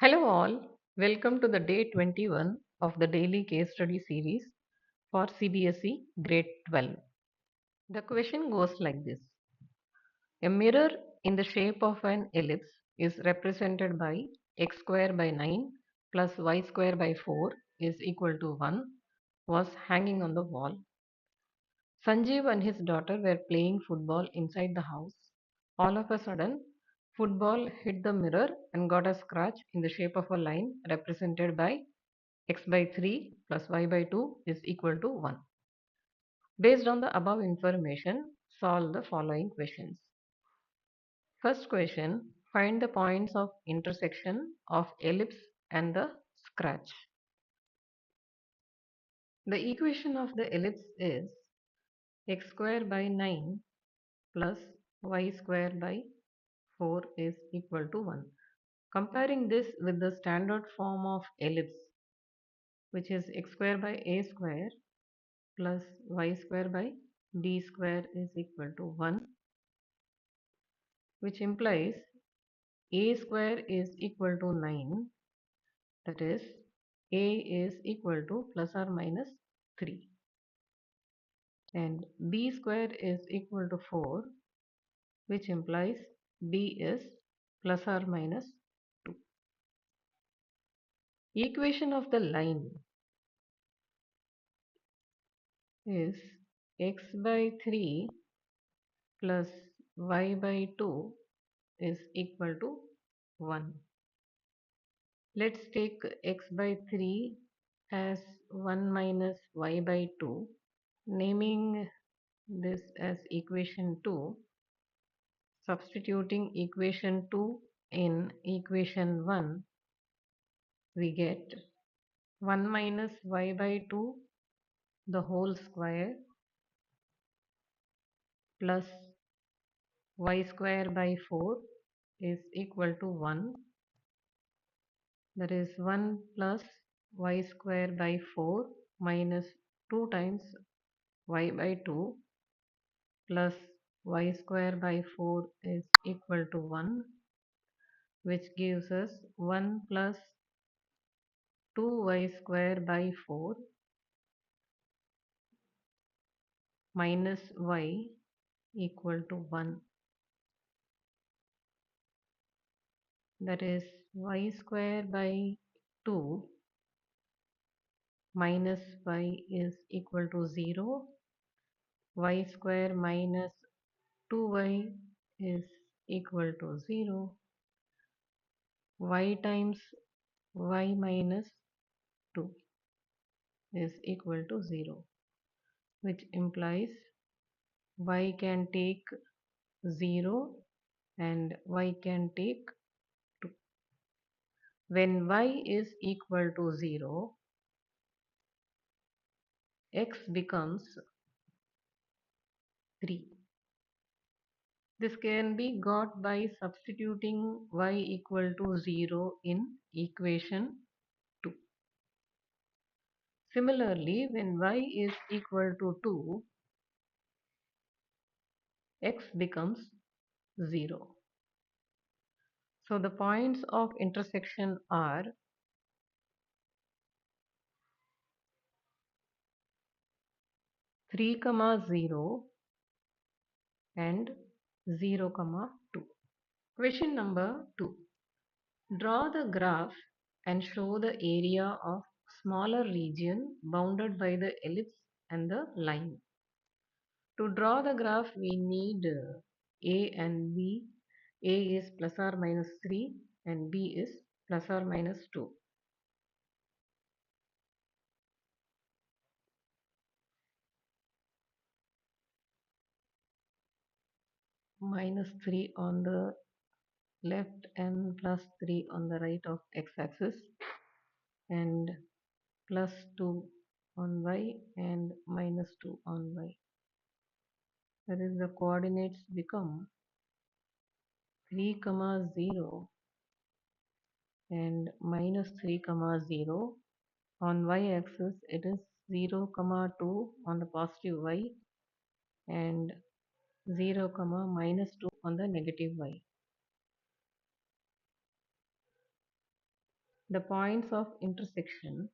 Hello, all. Welcome to the day 21 of the daily case study series for CBSE Grade 12. The question goes like this: a mirror in the shape of an ellipse is represented by x square by 9 plus y square by 4 is equal to 1 was hanging on the wall. Sanjeev and his daughter were playing football inside the house. All of a sudden, football hit the mirror and got a scratch in the shape of a line represented by x by 3 plus y by 2 is equal to 1. Based on the above information, solve the following questions. First question, find the points of intersection of ellipse and the scratch. The equation of the ellipse is x square by 9 plus y square by 4 is equal to 1. Comparing this with the standard form of ellipse, which is x square by a square plus y square by b square is equal to 1, which implies a square is equal to 9, that is a is equal to plus or minus 3, and b square is equal to 4, which implies b is plus or minus 2. Equation of the line is x by 3 plus y by 2 is equal to 1. Let's take x by 3 as 1 minus y by 2. Naming this as equation 2, substituting equation 2 in equation 1, we get 1 minus y by 2 the whole square plus y square by 4 is equal to 1. That is 1 plus y square by 4 minus 2 times y by 2 plus y square by 4 is equal to 1, which gives us 1 plus 2y square by 4 minus y equal to 1. That is y square by 2 minus y is equal to 0. Y square minus 2y is equal to 0. Y times y minus 2 is equal to 0, which implies y can take 0 and y can take 2. When y is equal to 0, x becomes 3. This can be got by substituting y equal to 0 in equation 2. Similarly, when y is equal to 2, x becomes 0. So the points of intersection are 3, 0 and 0, 2. Question number 2. Draw the graph and show the area of smaller region bounded by the ellipse and the line. To draw the graph, we need A and B. A is plus or minus 3 and B is plus or minus 2. Minus 3 on the left and plus 3 on the right of x-axis, and plus 2 on y and minus 2 on y. That is, the coordinates become 3, 0 and minus 3, 0. On y-axis, it is 0, 2 on the positive y and 0, minus 2 on the negative y. The points of intersection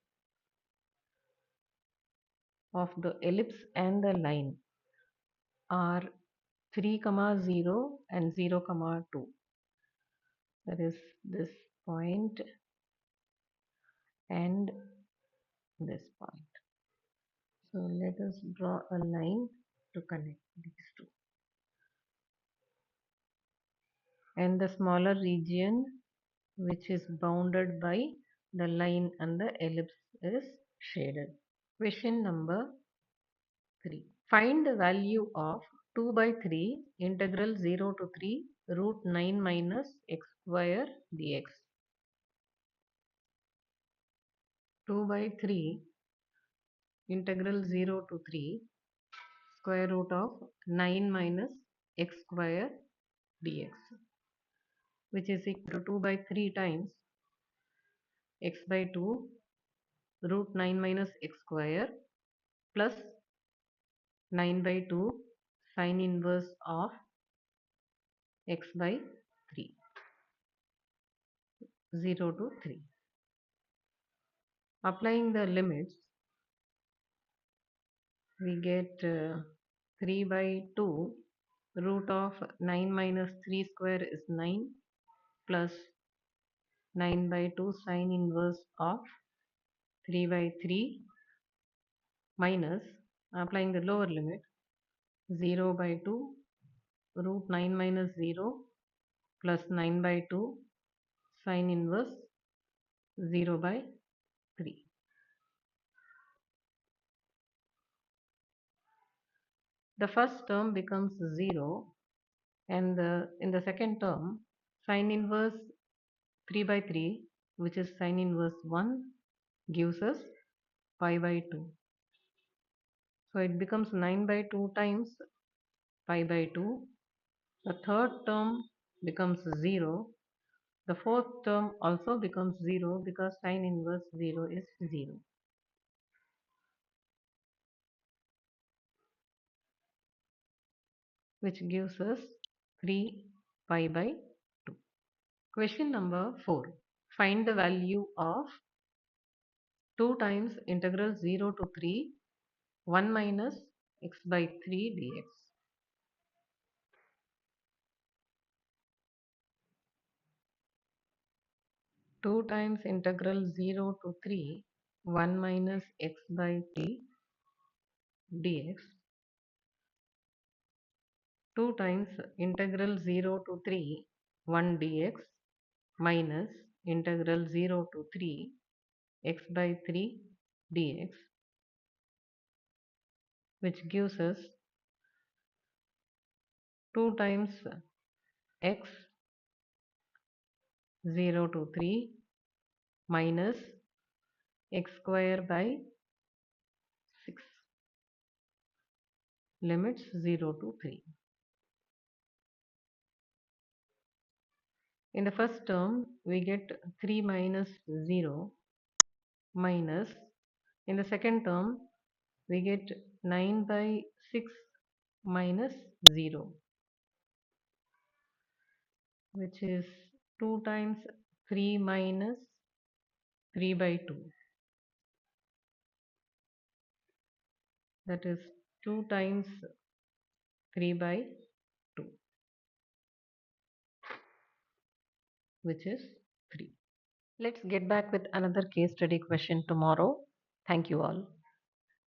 of the ellipse and the line are 3, 0 and 0, 2. That is this point and this point. So let us draw a line to connect these two. And the smaller region which is bounded by the line and the ellipse is shaded. Question number 3. Find the value of 2 by 3 integral 0 to 3 root 9 minus x square dx. 2 by 3 integral 0 to 3 square root of 9 minus x square dx, which is equal to 2 by 3 times x by 2 root 9 minus x square plus 9 by 2 sine inverse of x by 3, 0 to 3. Applying the limits, we get 3 by 2 root of 9 minus 3 square is 9 plus 9 by 2 sine inverse of 3 by 3 minus, applying the lower limit, 0 by 2 root 9 minus 0 plus 9 by 2 sine inverse 0 by 3. The first term becomes 0 and in the second term sine inverse 3 by 3, which is sine inverse 1, gives us pi by 2. So it becomes 9 by 2 times pi by 2. The third term becomes 0. The fourth term also becomes 0 because sine inverse 0 is 0. Which gives us 3 pi by 2. Question number 4. Find the value of 2 times integral 0 to 3 1 minus x by 3 dx. 2 times integral 0 to 3 1 minus x by 3 dx. 2 times integral 0 to 3 1 dx minus integral 0 to 3 x by 3 dx, which gives us 2 times x 0 to 3 minus x square by 6, limits 0 to 3. In the first term, we get 3 minus 0 minus, in the second term, we get 9 by 6 minus 0, which is 2 times 3 minus 3 by 2. That is 2 times 3 by 2, which is 3. Let's get back with another case study question tomorrow. Thank you all.